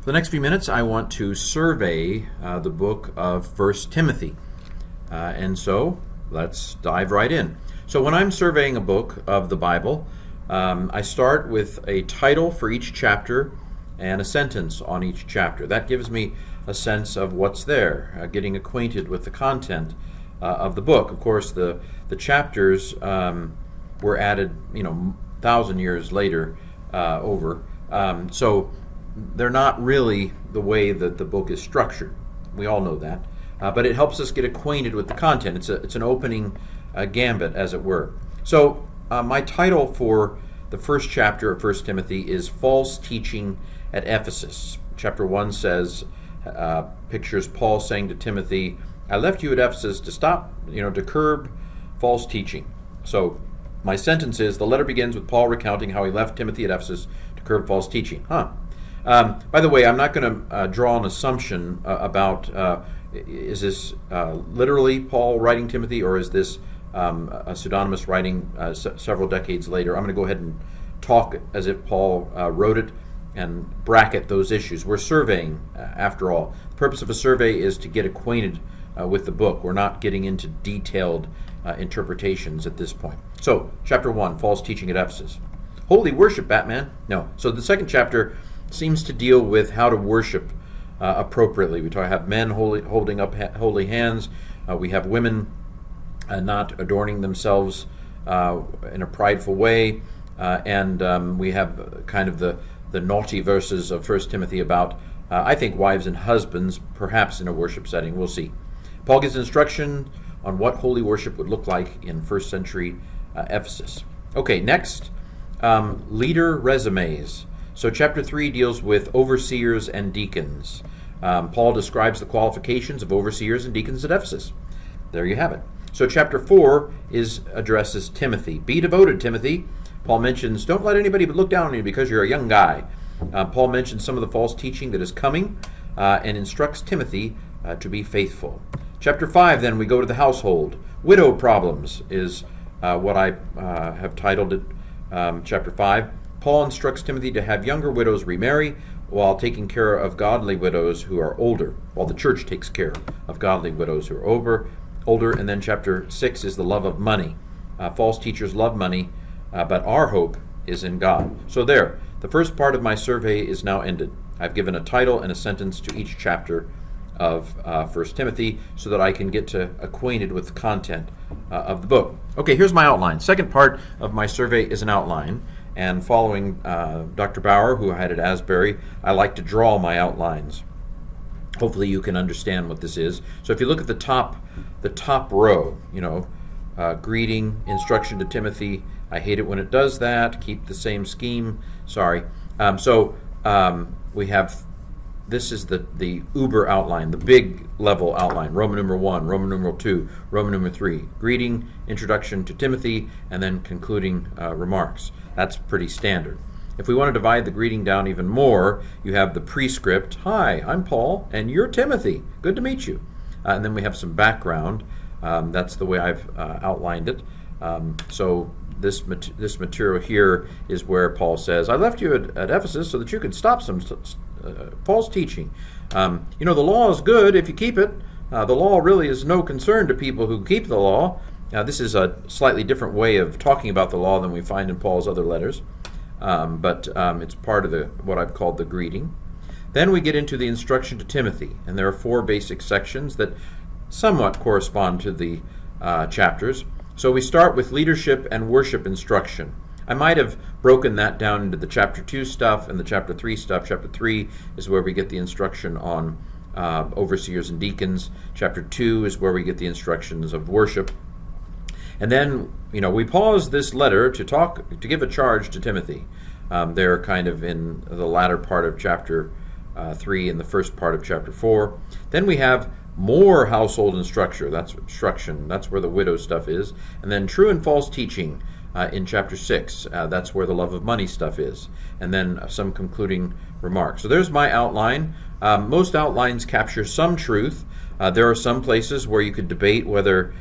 For the next few minutes, I want to survey the book of First Timothy. And so let's dive right in. So when I'm surveying a book of the Bible, I start with a title for each chapter and a sentence on each chapter. That gives me a sense of what's there, getting acquainted with the content of the book. Of course, the chapters were added, 1,000 years later over. So they're not really the way that the book is structured. We all know that. But it helps us get acquainted with the content. It's an opening gambit, as it were. So my title for the first chapter of 1 Timothy is False Teaching at Ephesus. Chapter 1 says, pictures Paul saying to Timothy, I left you at Ephesus to stop, to curb false teaching. So my sentence is, the letter begins with Paul recounting how he left Timothy at Ephesus to curb false teaching. By the way, I'm not going to draw an assumption about is this literally Paul writing Timothy, or is this a pseudonymous writing several decades later? I'm going to go ahead and talk as if Paul wrote it and bracket those issues. We're surveying, after all. The purpose of a survey is to get acquainted with the book. We're not getting into detailed interpretations at this point. So, chapter 1, False Teaching at Ephesus. Holy worship, Batman. No. So the second chapter seems to deal with how to worship appropriately. We have men holding up holy hands. We have women not adorning themselves in a prideful way. And we have kind of the naughty verses of 1 Timothy about, I think, wives and husbands, perhaps in a worship setting. We'll see. Paul gives instruction on what holy worship would look like in first century Ephesus. Okay, next, leader resumes. So chapter 3 deals with overseers and deacons. Paul describes the qualifications of overseers and deacons at Ephesus. There you have it. So chapter 4 addresses Timothy. Be devoted, Timothy. Paul mentions, don't let anybody look down on you because you're a young guy. Paul mentions some of the false teaching that is coming and instructs Timothy to be faithful. Chapter 5, then, we go to the household. Widow problems is what I have titled it, chapter 5. Paul instructs Timothy to have younger widows remarry while taking care of godly widows who are older, while the church takes care of godly widows who are older. And then chapter 6 is the love of money. False teachers love money, but our hope is in God. So there, the first part of my survey is now ended. I've given a title and a sentence to each chapter of 1 Timothy so that I can get acquainted with the content of the book. Okay, here's my outline. Second part of my survey is an outline. And following Dr. Bauer, who I had at Asbury, I like to draw my outlines. Hopefully you can understand what this is. So if you look at the top row, greeting, instruction to Timothy. I hate it when it does that. Keep the same scheme. Sorry. We have, this is the uber outline, the big level outline. Roman numeral 1, Roman numeral 2, Roman numeral 3. Greeting, introduction to Timothy, and then concluding remarks. That's pretty standard. If we want to divide the greeting down even more, you have the prescript. Hi, I'm Paul, and you're Timothy. Good to meet you. And then we have some background. That's the way I've outlined it. So this material here is where Paul says, I left you at Ephesus so that you could stop some false teaching. The law is good if you keep it. The law really is no concern to people who keep the law. Now, this is a slightly different way of talking about the law than we find in Paul's other letters, but it's part of what I've called the greeting. Then we get into the instruction to Timothy, and there are 4 basic sections that somewhat correspond to the chapters. So we start with leadership and worship instruction. I might have broken that down into the chapter 2 stuff and the chapter 3 stuff. Chapter 3 is where we get the instruction on overseers and deacons. Chapter 2 is where we get the instructions of worship. And then, we pause this letter to give a charge to Timothy. They're kind of in the latter part of chapter 3 and the first part of chapter 4. Then we have more household instruction. That's where the widow stuff is. And then true and false teaching in chapter 6. That's where the love of money stuff is. And then some concluding remarks. So there's my outline. Most outlines capture some truth. There are some places where you could debate whether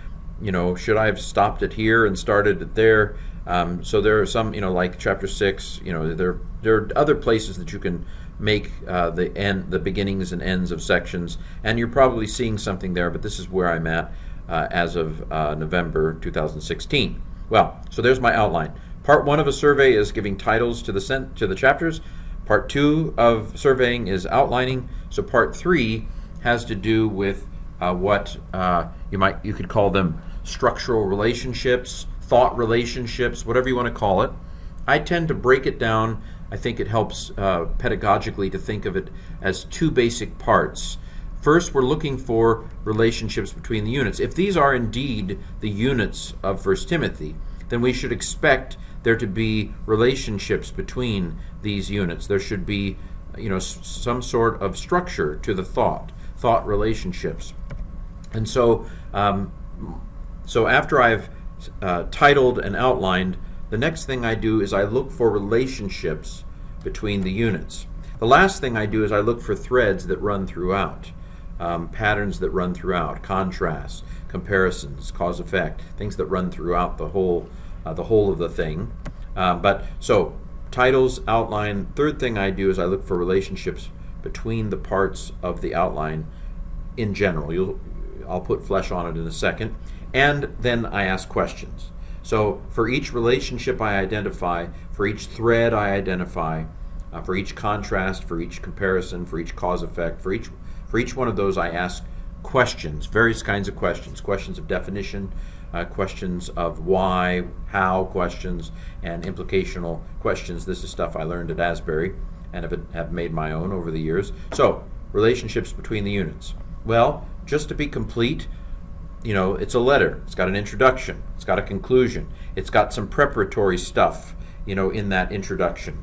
should I have stopped it here and started it there? So there are some, like chapter 6, there are other places that you can make the beginnings and ends of sections, and you're probably seeing something there, but this is where I'm at as of November 2016. Well, so there's my outline. Part 1 of a survey is giving titles to the chapters. Part 2 of surveying is outlining. So Part 3 has to do with what you could call them structural relationships, thought relationships, whatever you want to call it. I tend to break it down. I think it helps pedagogically to think of it as 2 basic parts. First, we're looking for relationships between the units. If these are indeed the units of 1 Timothy, then we should expect there to be relationships between these units. There should be, some sort of structure to the thought relationships. And so, after I've titled and outlined, the next thing I do is I look for relationships between the units. The last thing I do is I look for threads that run throughout, patterns that run throughout, contrasts, comparisons, cause effect, things that run throughout the whole of the thing. So titles, outline. Third thing I do is I look for relationships between the parts of the outline in general. I'll put flesh on it in a second. And then I ask questions. So for each relationship I identify, for each thread I identify, for each contrast, for each comparison, for each cause effect, for each one of those I ask questions, various kinds of questions of definition, questions of why, how questions, and implicational questions. This is stuff I learned at Asbury and have made my own over the years. So, relationships between the units. Well, just to be complete, it's a letter. It's got an introduction. It's got a conclusion. It's got some preparatory stuff, in that introduction.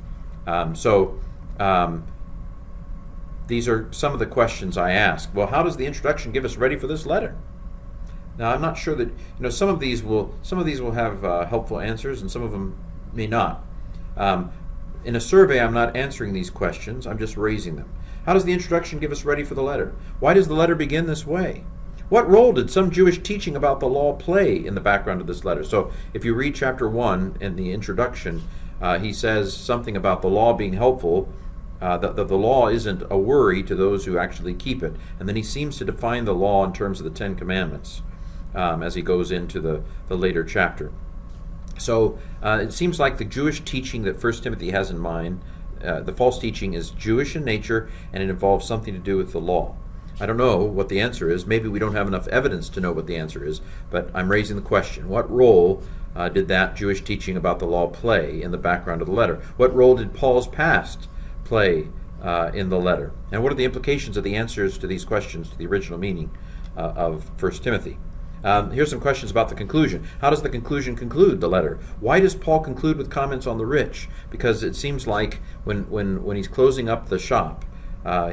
These are some of the questions I ask. Well, how does the introduction give us ready for this letter? Now, I'm not sure that some of these will have helpful answers, and some of them may not. In a survey, I'm not answering these questions. I'm just raising them. How does the introduction give us ready for the letter? Why does the letter begin this way? What role did some Jewish teaching about the law play in the background of this letter? So, if you read chapter 1 in the introduction, he says something about the law being helpful. That the law isn't a worry to those who actually keep it. And then he seems to define the law in terms of the Ten Commandments as he goes into the later chapter. So it seems like the Jewish teaching that 1 Timothy has in mind, the false teaching is Jewish in nature, and it involves something to do with the law. I don't know what the answer is. Maybe we don't have enough evidence to know what the answer is, but I'm raising the question. What role did that Jewish teaching about the law play in the background of the letter? What role did Paul's past play in the letter? And what are the implications of the answers to these questions to the original meaning of 1 Timothy? Here's some questions about the conclusion. How does the conclusion conclude the letter? Why does Paul conclude with comments on the rich? Because it seems like when he's closing up the shop,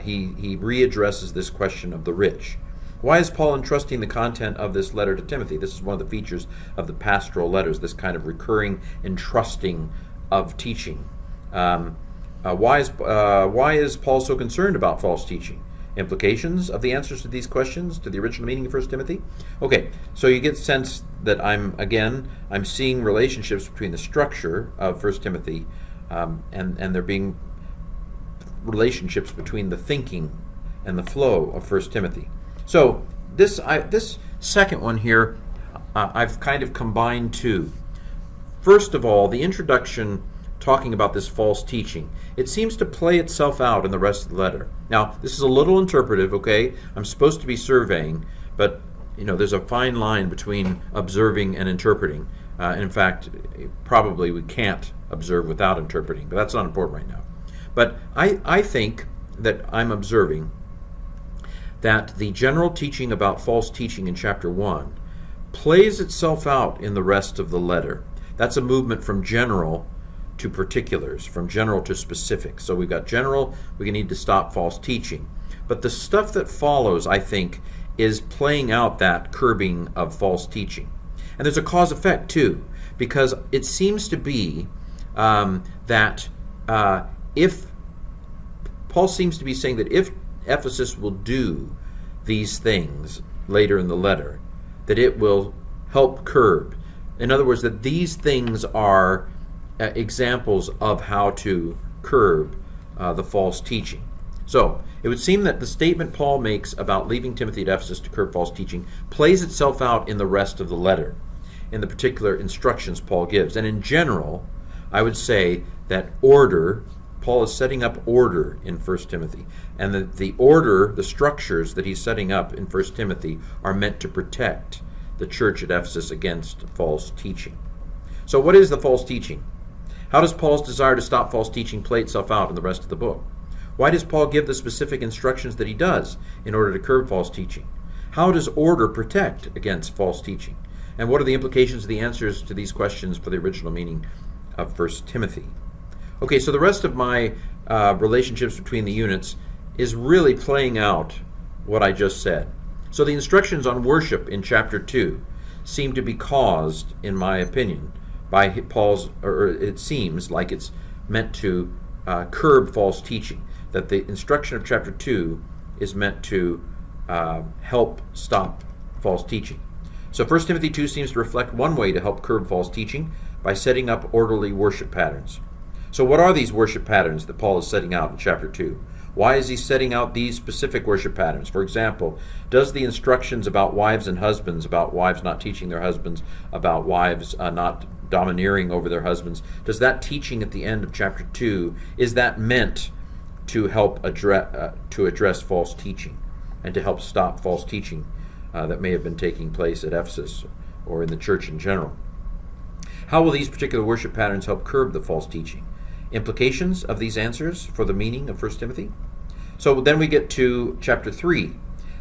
he readdresses this question of the rich. Why is Paul entrusting the content of this letter to Timothy? This is one of the features of the pastoral letters, this kind of recurring entrusting of teaching. Why is Paul so concerned about false teaching? Implications of the answers to these questions to the original meaning of 1 Timothy? Okay, so you get the sense that I'm seeing relationships between the structure of 1 Timothy and there being relationships between the thinking and the flow of 1 Timothy. So this second one here, I've kind of combined two. First of all, the introduction talking about this false teaching, it seems to play itself out in the rest of the letter. Now, this is a little interpretive, okay? I'm supposed to be surveying, but there's a fine line between observing and interpreting. And in fact, probably we can't observe without interpreting, but that's not important right now. But I think that I'm observing that the general teaching about false teaching in chapter 1 plays itself out in the rest of the letter. That's a movement from general to particulars, from general to specific. So we've got general, we need to stop false teaching. But the stuff that follows, I think, is playing out that curbing of false teaching. And there's a cause effect too, because it seems to be that if Paul seems to be saying that if Ephesus will do these things later in the letter, that it will help curb. In other words, that these things are examples of how to curb the false teaching. So, it would seem that the statement Paul makes about leaving Timothy at Ephesus to curb false teaching plays itself out in the rest of the letter, in the particular instructions Paul gives. And in general, I would say that Paul is setting up order in 1 Timothy. And the order, the structures that he's setting up in 1 Timothy are meant to protect the church at Ephesus against false teaching. So what is the false teaching? How does Paul's desire to stop false teaching play itself out in the rest of the book? Why does Paul give the specific instructions that he does in order to curb false teaching? How does order protect against false teaching? And what are the implications of the answers to these questions for the original meaning of 1 Timothy? Okay, so the rest of my relationships between the units is really playing out what I just said. So the instructions on worship in chapter 2 seem to be caused, in my opinion, by Paul's, or it seems like it's meant to curb false teaching, that the instruction of chapter 2 is meant to help stop false teaching. So 1 Timothy 2 seems to reflect one way to help curb false teaching by setting up orderly worship patterns. So what are these worship patterns that Paul is setting out in chapter 2? Why is he setting out these specific worship patterns? For example, does the instructions about wives and husbands, about wives not teaching their husbands, about wives not domineering over their husbands, does that teaching at the end of chapter 2, is that meant to help address false teaching and to help stop false teaching that may have been taking place at Ephesus or in the church in general? How will these particular worship patterns help curb the false teaching? Implications of these answers for the meaning of 1 Timothy? So then we get to chapter 3,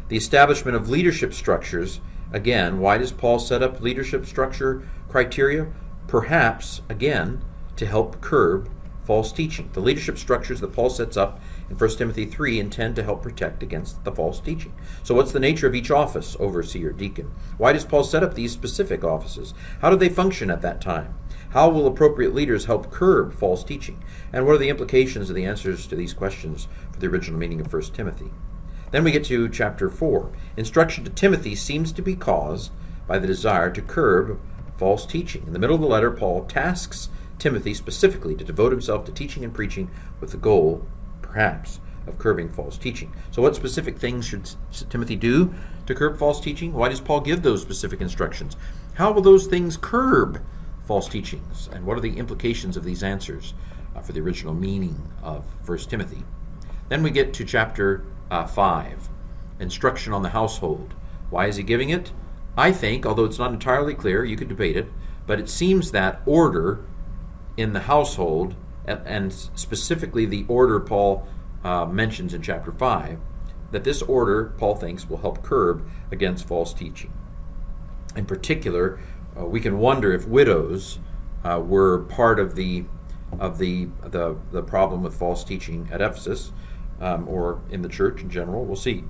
the establishment of leadership structures. Again, why does Paul set up leadership structure criteria? Perhaps, again, to help curb false teaching. The leadership structures that Paul sets up in 1 Timothy 3 intend to help protect against the false teaching. So what's the nature of each office, overseer, deacon? Why does Paul set up these specific offices? How do they function at that time? How will appropriate leaders help curb false teaching? And what are the implications of the answers to these questions for the original meaning of 1 Timothy? Then we get to chapter 4. Instruction to Timothy seems to be caused by the desire to curb false teaching. In the middle of the letter, Paul tasks Timothy specifically to devote himself to teaching and preaching with the goal, perhaps, of curbing false teaching. So what specific things should Timothy do to curb false teaching? Why does Paul give those specific instructions? How will those things curb false teachings? And what are the implications of these answers for the original meaning of 1 Timothy? Then we get to chapter 5, instruction on the household. Why is he giving it? I think, although it's not entirely clear, you could debate it, but it seems that order in the household, and specifically the order Paul mentions in chapter 5, that this order, Paul thinks, will help curb against false teaching. In particular, we can wonder if widows were part of the problem with false teaching at Ephesus, or in the church in general. We'll see.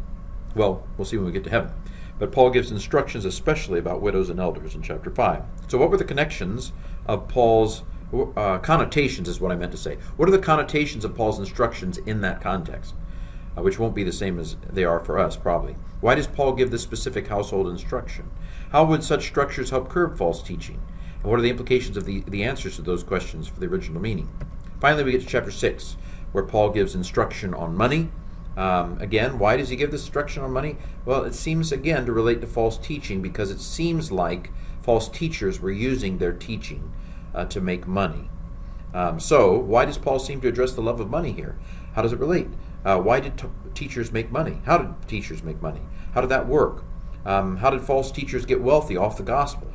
Well, we'll see when we get to heaven. But Paul gives instructions especially about widows and elders in chapter 5. So what were the connections of Paul's connotations is what I meant to say. What are the connotations of Paul's instructions in that context? Which won't be the same as they are for us, probably. Why does Paul give this specific household instruction? How would such structures help curb false teaching? And what are the implications of the answers to those questions for the original meaning? Finally, we get to chapter 6, where Paul gives instruction on money. Again, why does he give this instruction on money? Well, it seems, again, to relate to false teaching, because it seems like false teachers were using their teaching to make money. So, why does Paul seem to address the love of money here? How does it relate? Why did teachers make money? How did teachers make money? How did that work? How did false teachers get wealthy off the gospel?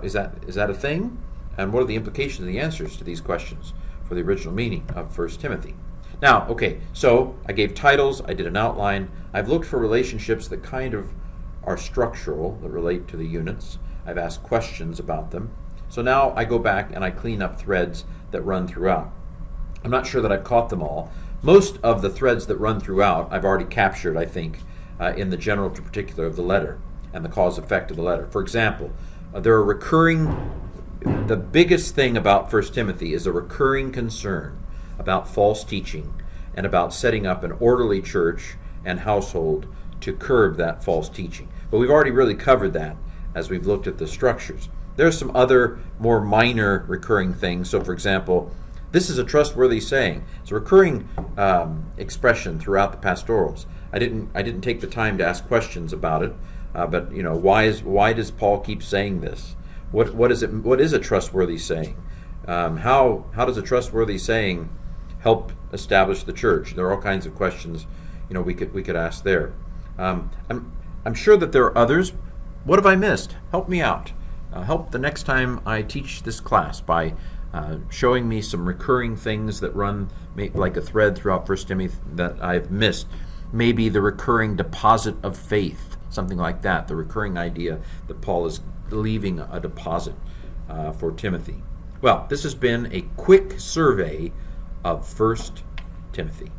Is that a thing? And what are the implications of the answers to these questions for the original meaning of 1 Timothy? Now, okay, so I gave titles, I did an outline, I've looked for relationships that kind of are structural, that relate to the units. I've asked questions about them. So now I go back and I clean up threads that run throughout. I'm not sure that I've caught them all. Most of the threads that run throughout I've already captured, I think, in the general to particular of the letter and the cause-effect of the letter. For example, there are the biggest thing about 1 Timothy is a recurring concern about false teaching and about setting up an orderly church and household to curb that false teaching. But we've already really covered that as we've looked at the structures. There are some other more minor recurring things. So, for example, This is a trustworthy saying. It's a recurring expression throughout the pastorals. I didn't take the time to ask questions about it, but why does Paul keep saying this? What is it? What is a trustworthy saying? How does a trustworthy saying help establish the church? There are all kinds of questions we could ask there. I'm sure that there are others. What have I missed? Help me out. Help the next time I teach this class by showing me some recurring things that run like a thread throughout 1 Timothy that I've missed. Maybe the recurring deposit of faith, something like that, the recurring idea that Paul is leaving a deposit for Timothy. Well, this has been a quick survey of 1 Timothy.